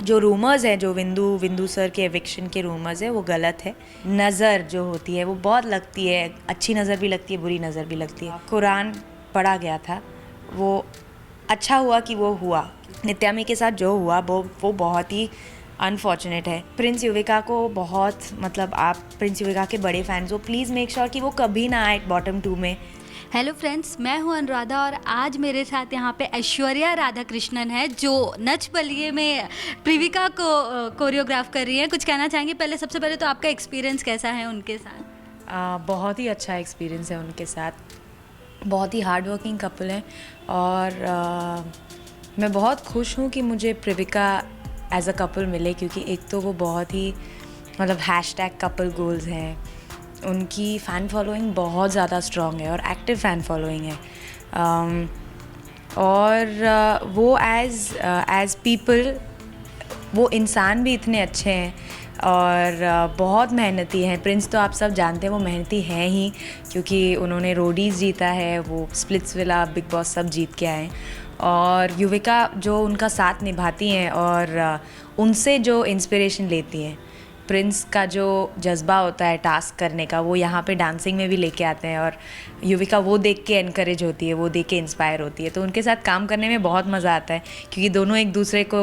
जो रूमर्स हैं, जो विंदू सर के एविक्शन के रूमर्स है, वो गलत है। नज़र जो होती है वो बहुत लगती है, अच्छी नज़र भी लगती है, बुरी नज़र भी लगती है। कुरान पढ़ा गया था, वो अच्छा हुआ कि वो हुआ। नित्यामी के साथ जो हुआ वो बहुत ही अनफॉर्चुनेट है। प्रिंस युविका को बहुत, मतलब आप प्रिंस युविका के बड़े फैंस हो, प्लीज़ मेक श्योर कि वो कभी ना आए बॉटम 2 में। हेलो फ्रेंड्स, मैं हूं अनुराधा और आज मेरे साथ यहाँ पे ऐश्वर्या राधा कृष्णन है जो नच बलिए में प्रीविका को कोरियोग्राफ कर रही हैं। कुछ कहना चाहेंगे? सबसे पहले तो आपका एक्सपीरियंस कैसा है उनके साथ? बहुत ही अच्छा एक्सपीरियंस है उनके साथ। बहुत ही हार्ड वर्किंग कपल हैं और मैं बहुत खुश हूँ कि मुझे प्रीविका एज अ कपल मिले, क्योंकि एक तो वो बहुत ही मतलब #कपल गोल्स हैं, उनकी फ़ैन फॉलोइंग बहुत ज़्यादा स्ट्रॉन्ग है और एक्टिव फ़ैन फॉलोइंग है। और वो एज़ पीपल, वो इंसान भी इतने अच्छे हैं और बहुत मेहनती हैं। प्रिंस तो आप सब जानते हैं, वो मेहनती हैं ही, क्योंकि उन्होंने रोडीज़ जीता है, वो स्प्लिट्सविला, बिग बॉस सब जीत के आए। और युविका जो उनका साथ निभाती हैं और उनसे जो इंस्पिरेशन लेती हैं, प्रिंस का जो जज्बा होता है टास्क करने का, वो यहाँ पे डांसिंग में भी लेके आते हैं और युविका वो देख के एनकरेज होती है, वो देख के इंस्पायर होती है। तो उनके साथ काम करने में बहुत मज़ा आता है, क्योंकि दोनों एक दूसरे को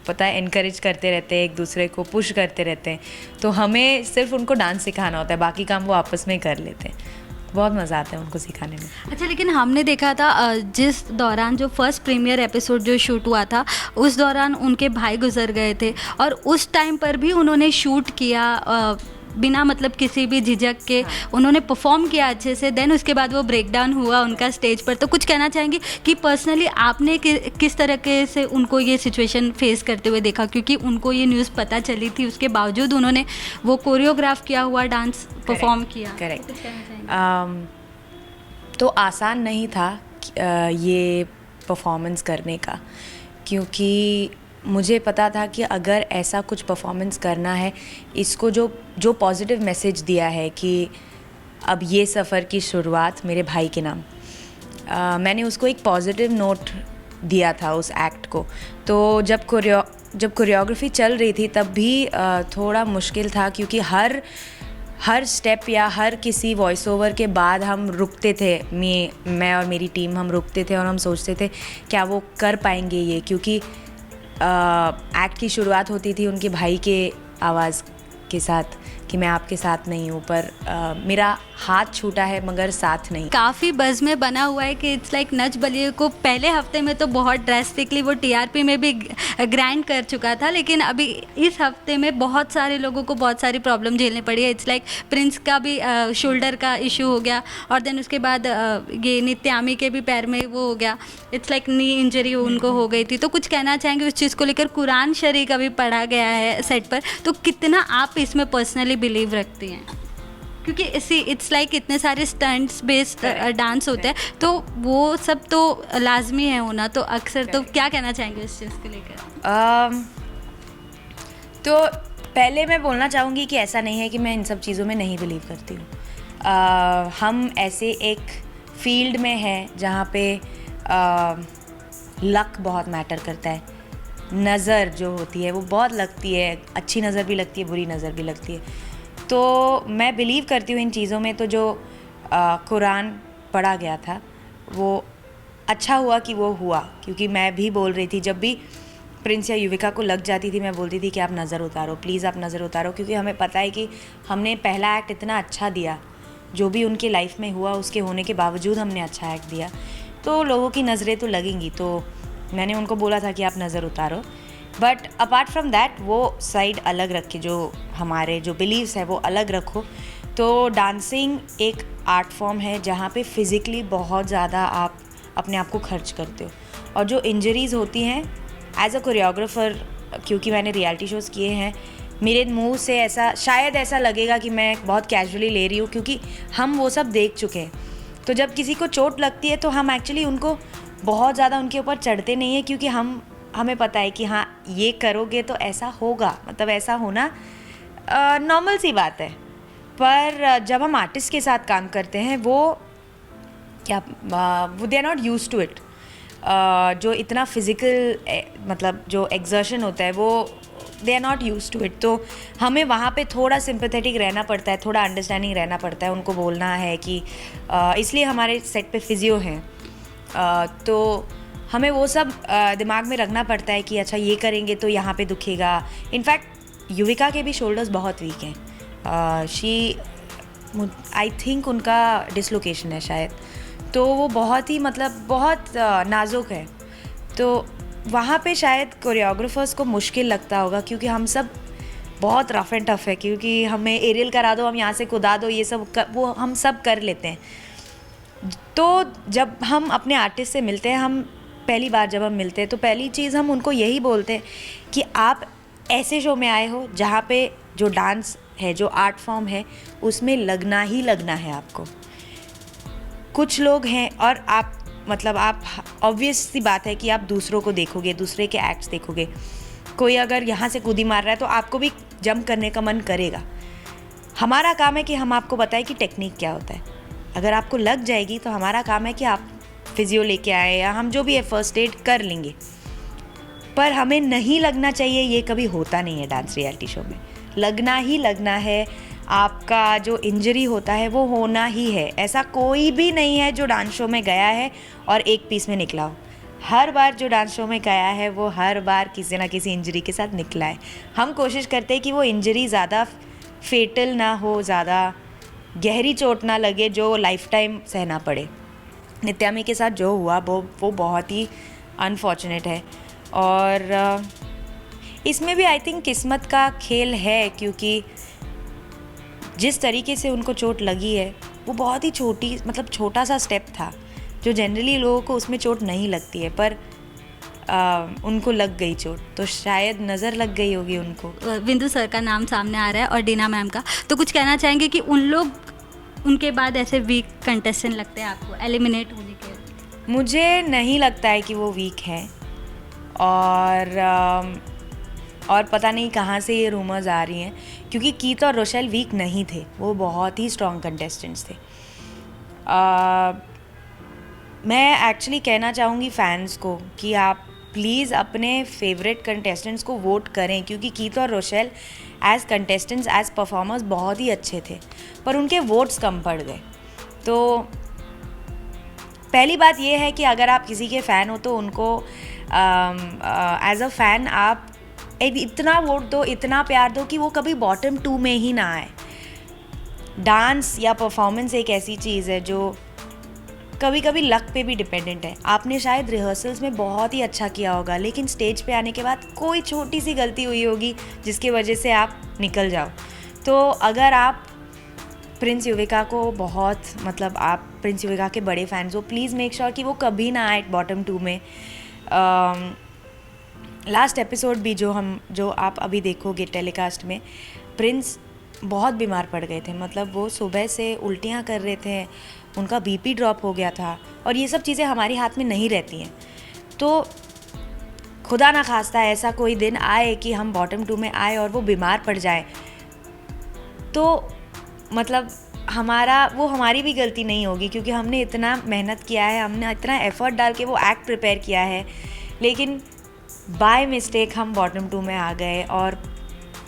पता है एनकरेज करते रहते हैं, एक दूसरे को पुश करते रहते हैं। तो हमें सिर्फ उनको डांस सिखाना होता है, बाकी काम वो आपस में कर लेते हैं। बहुत मज़ा आता है उनको सिखाने में। अच्छा, लेकिन हमने देखा था जिस दौरान जो फर्स्ट प्रीमियर एपिसोड जो शूट हुआ था, उस दौरान उनके भाई गुजर गए थे और उस टाइम पर भी उन्होंने शूट किया बिना मतलब किसी भी झिझक के। हाँ। उन्होंने परफॉर्म किया अच्छे से। देन उसके बाद वो ब्रेक डाउन हुआ उनका स्टेज पर। तो कुछ कहना चाहेंगे कि पर्सनली आपने किस तरह से उनको ये सिचुएशन फेस करते हुए देखा? क्योंकि उनको ये न्यूज़ पता चली थी, उसके बावजूद उन्होंने वो कोरियोग्राफ किया हुआ डांस परफॉर्म किया। करेक्ट। कुछ कहना चाहेंगे? तो आसान नहीं था ये परफॉर्मेंस करने का, क्योंकि मुझे पता था कि अगर ऐसा कुछ परफॉर्मेंस करना है, इसको जो पॉजिटिव मैसेज दिया है कि अब ये सफ़र की शुरुआत मेरे भाई के नाम, मैंने उसको एक पॉजिटिव नोट दिया था उस एक्ट को। तो जब कोरियोग्राफी चल रही थी तब भी थोड़ा मुश्किल था, क्योंकि हर स्टेप या हर किसी वॉइस ओवर के बाद हम रुकते थे, मैं और मेरी टीम हम रुकते थे और हम सोचते थे क्या वो कर पाएंगे ये, क्योंकि एक्ट की शुरुआत होती थी उनके भाई के आवाज़ के साथ कि मैं आपके साथ नहीं हूँ, पर मेरा हाथ छूटा है मगर साथ नहीं। काफ़ी बज़ में बना हुआ है कि इट्स लाइक नच बलिए को पहले हफ्ते में तो बहुत ड्रेस्टिकली वो टीआरपी में भी ग्राइंड कर चुका था, लेकिन अभी इस हफ्ते में बहुत सारे लोगों को बहुत सारी प्रॉब्लम झेलनी पड़ी है। इट्स लाइक प्रिंस का भी शोल्डर का इशू हो गया और देन उसके बाद ये नित्यामी के भी पैर में वो हो गया। इट्स लाइक नी इंजरी उनको हो गई थी। तो कुछ कहना चाहेंगे उस चीज़ को लेकर? कुरान शरीफ अभी पढ़ा गया है सेट पर, तो कितना आप इसमें पर्सनली बिलीव रखती हैं? क्योंकि इट्स लाइक इतने सारे स्टंट्स बेस्ड डांस होते हैं, तो वो सब तो लाजमी है होना। तो अक्सर तो क्या कहना चाहेंगे इस चीज़ को लेकर? तो पहले मैं बोलना चाहूँगी कि ऐसा नहीं है कि मैं इन सब चीज़ों में नहीं बिलीव करती हूँ। हम ऐसे एक फील्ड में हैं जहाँ पे लक बहुत मैटर करता है। नज़र जो होती है वो बहुत लगती है, अच्छी नज़र भी लगती है, बुरी नज़र भी लगती है। तो मैं बिलीव करती हूँ इन चीज़ों में। तो जो कुरान पढ़ा गया था वो अच्छा हुआ कि वो हुआ, क्योंकि मैं भी बोल रही थी, जब भी प्रिंस या युविका को लग जाती थी मैं बोलती थी कि आप नज़र उतारो, प्लीज़ आप नज़र उतारो, क्योंकि हमें पता है कि हमने पहला एक्ट इतना अच्छा दिया, जो भी उनके लाइफ में हुआ उसके होने के बावजूद हमने अच्छा एक्ट दिया, तो लोगों की नज़रें तो लगेंगी। तो मैंने उनको बोला था कि आप नज़र उतारो, बट अपार्ट फ्रॉम दैट वो साइड अलग रखे, जो हमारे जो बिलीव्स है वो अलग रखो। तो डांसिंग एक आर्ट फॉर्म है जहाँ पे फिज़िकली बहुत ज़्यादा आप अपने आप को खर्च करते हो, और जो इंजरीज़ होती हैं एज अ कोरियोग्राफर, क्योंकि मैंने रियलिटी शोज़ किए हैं, मेरे मुंह से ऐसा शायद ऐसा लगेगा कि मैं बहुत कैजुअली ले रही हूँ, क्योंकि हम वो सब देख चुके हैं। तो जब किसी को चोट लगती है तो हम एक्चुअली उनको बहुत ज़्यादा उनके ऊपर चढ़ते नहीं हैं, क्योंकि हमें पता है कि हाँ ये करोगे तो ऐसा होगा, मतलब ऐसा होना नॉर्मल सी बात है। पर जब हम आर्टिस्ट के साथ काम करते हैं वो they are not used to it. जो इतना फिज़िकल मतलब जो एक्सर्शन होता है वो they are not use to it, तो हमें वहाँ पे थोड़ा सिंपैथेटिक रहना पड़ता है, थोड़ा अंडरस्टैंडिंग रहना पड़ता है, उनको बोलना है कि इसलिए हमारे सेट पे फिजियो हैं, तो हमें वो सब दिमाग में रखना पड़ता है कि अच्छा ये करेंगे तो यहाँ पे दुखेगा। इनफैक्ट युविका के भी शोल्डर्स बहुत वीक हैं, आई थिंक उनका डिसलोकेशन है शायद, तो वो बहुत ही मतलब बहुत नाजुक है, तो वहाँ पे शायद कोरियोग्राफर्स को मुश्किल लगता होगा क्योंकि हम सब बहुत रफ एंड टफ है, क्योंकि हमें एरियल करा दो, हम यहाँ से कूदा दो, ये सब वो हम सब कर लेते हैं। तो जब हम अपने आर्टिस्ट से मिलते हैं, हम पहली बार जब हम मिलते हैं तो पहली चीज़ हम उनको यही बोलते हैं कि आप ऐसे शो में आए हो जहाँ पे जो डांस है, जो आर्ट फॉर्म है, उसमें लगना ही लगना है आपको। कुछ लोग हैं और आप मतलब आप ऑब्वियस सी बात है कि आप दूसरों को देखोगे, दूसरे के एक्ट्स देखोगे, कोई अगर यहाँ से कूदी मार रहा है तो आपको भी जंप करने का मन करेगा। हमारा काम है कि हम आपको बताएं कि टेक्निक क्या होता है। अगर आपको लग जाएगी तो हमारा काम है कि आप फिजियो लेके आए या हम जो भी है फर्स्ट एड कर लेंगे, पर हमें नहीं लगना चाहिए, ये कभी होता नहीं है डांस रियलिटी शो में। लगना ही लगना है, आपका जो इंजरी होता है वो होना ही है। ऐसा कोई भी नहीं है जो डांस शो में गया है और एक पीस में निकला हो। हर बार जो डांस शो में गया है वो हर बार किसी ना किसी इंजरी के साथ निकला है। हम कोशिश करते हैं कि वो इंजरी ज़्यादा फेटल ना हो, ज़्यादा गहरी चोट ना लगे जो लाइफ टाइम सहना पड़े। नित्यामी के साथ जो हुआ वो बहुत ही अनफॉर्चुनेट है, और इसमें भी आई थिंक किस्मत का खेल है, क्योंकि जिस तरीके से उनको चोट लगी है वो बहुत ही छोटा सा स्टेप था, जो जनरली लोगों को उसमें चोट नहीं लगती है, पर उनको लग गई चोट, तो शायद नज़र लग गई होगी उनको। बिंदु सर का नाम सामने आ रहा है और डीना मैम का, तो कुछ कहना चाहेंगे कि उन लोग उनके बाद ऐसे वीक कंटेस्टेंट लगते हैं आपको एलिमिनेट होने के? मुझे नहीं लगता है कि वो वीक हैं, और पता नहीं कहाँ से ये रूमर्स आ रही हैं, क्योंकि कीत और रोशेल वीक नहीं थे, वो बहुत ही स्ट्रॉन्ग कंटेस्टेंट्स थे। मैं एक्चुअली कहना चाहूँगी फैंस को कि आप प्लीज़ अपने फेवरेट कंटेस्टेंट्स को वोट करें, क्योंकि कीत और Rochelle as contestants, as performers बहुत ही अच्छे थे, पर उनके वोट्स कम पड़ गए। तो पहली बात ये है कि अगर आप किसी के फ़ैन हो तो उनको एज अ फ़ैन आप इतना वोट दो, इतना प्यार दो कि वो कभी बॉटम 2 में ही ना आए। डांस या परफॉर्मेंस एक ऐसी चीज़ है जो कभी कभी लक पे भी डिपेंडेंट है। आपने शायद रिहर्सल्स में बहुत ही अच्छा किया होगा, लेकिन स्टेज पे आने के बाद कोई छोटी सी गलती हुई होगी जिसकी वजह से आप निकल जाओ। तो अगर आप प्रिंस युविका को आप प्रिंस युविका के बड़े फैंस हो, प्लीज़ मेक श्योर कि वो कभी ना आए बॉटम 2 में। लास्ट एपिसोड भी जो आप अभी देखोगे टेलीकास्ट में, प्रिंस बहुत बीमार पड़ गए थे, मतलब वो सुबह से उल्टियाँ कर रहे थे, उनका बीपी ड्रॉप हो गया था, और ये सब चीज़ें हमारी हाथ में नहीं रहती हैं। तो खुदा ना खास्ता ऐसा कोई दिन आए कि हम बॉटम 2 में आए और वो बीमार पड़ जाए, तो मतलब हमारी भी गलती नहीं होगी, क्योंकि हमने इतना मेहनत किया है, हमने इतना एफर्ट डाल के वो एक्ट प्रिपेयर किया है, लेकिन बाय मिस्टेक हम बॉटम 2 में आ गए और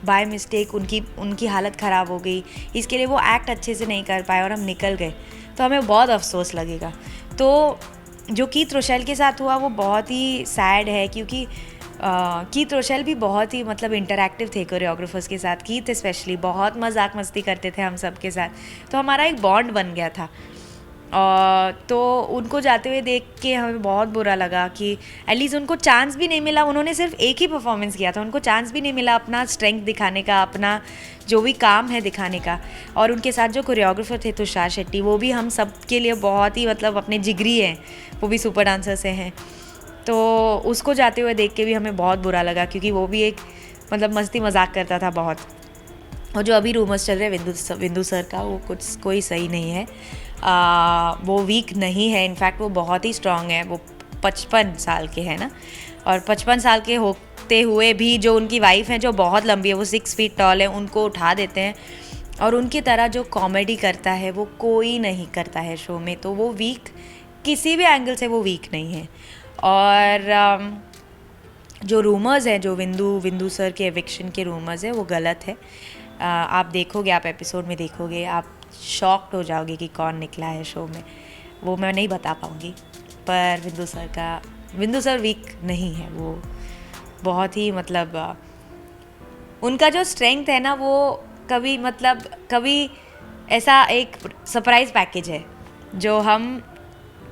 बाय मिस्टेक उनकी हालत ख़राब हो गई। इसके लिए वो एक्ट अच्छे से नहीं कर पाए और हम निकल गए, तो हमें बहुत अफसोस लगेगा। तो जो कीत रोशेल के साथ हुआ वो बहुत ही सैड है, क्योंकि कीत रोशेल भी बहुत ही इंटरैक्टिव थे कोरियोग्राफर्स के साथ। कीत स्पेशली बहुत मजाक मस्ती करते थे हम सब के साथ, तो हमारा एक बॉन्ड बन गया था। तो उनको जाते हुए देख के हमें बहुत बुरा लगा कि एटलीस्ट उनको चांस भी नहीं मिला। उन्होंने सिर्फ एक ही परफॉर्मेंस किया था, उनको चांस भी नहीं मिला अपना स्ट्रेंथ दिखाने का, अपना जो भी काम है दिखाने का। और उनके साथ जो कोरियोग्राफर थे तुषार शेट्टी, वो भी हम सब के लिए बहुत ही अपने जिगरी हैं, वो भी सुपर डांसर से हैं। तो उसको जाते हुए देख के भी हमें बहुत बुरा लगा, क्योंकि वो भी एक मस्ती मजाक करता था बहुत। और जो अभी रूमर्स चल रहे हैं विंदु सर का, वो कोई सही नहीं है। वो वीक नहीं है, इनफैक्ट वो बहुत ही स्ट्रांग है। वो 55 साल के हैं ना, और 55 साल के होते हुए भी जो उनकी वाइफ हैं जो बहुत लंबी है, वो 6 फीट टॉल है, उनको उठा देते हैं। और उनकी तरह जो कॉमेडी करता है वो कोई नहीं करता है शो में, तो वो वीक किसी भी एंगल से वो वीक नहीं है। और जो रूमर्स हैं, जो विंदू सर के एविक्शन के रूमर्स हैं, वो गलत है। आप देखोगे, आप एपिसोड में देखोगे, आप शॉक्ड हो जाओगे कि कौन निकला है शो में। वो मैं नहीं बता पाऊँगी, पर विंदू सर वीक नहीं है। वो बहुत ही मतलब उनका जो स्ट्रेंथ है ना, वो कभी ऐसा एक सरप्राइज पैकेज है जो हम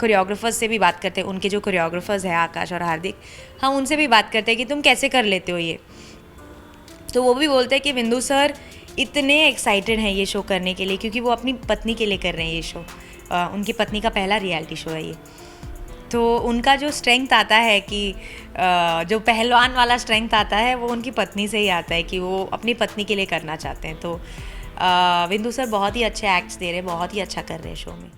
कोरियोग्राफर्स से भी बात करते हैं। उनके जो कोरियोग्राफर्स हैं आकाश और हार्दिक, हम उनसे भी बात करते हैं कि तुम कैसे कर लेते हो ये। तो वो भी बोलते हैं कि विंदु सर इतने एक्साइटेड हैं ये शो करने के लिए, क्योंकि वो अपनी पत्नी के लिए कर रहे हैं ये शो। उनकी पत्नी का पहला रियलिटी शो है ये। तो उनका जो स्ट्रेंथ आता है कि जो पहलवान वाला स्ट्रेंथ आता है, वो उनकी पत्नी से ही आता है कि वो अपनी पत्नी के लिए करना चाहते हैं। तो विंदु सर बहुत ही अच्छे एक्ट्स दे रहे हैं, बहुत ही अच्छा कर रहे हैं शो में।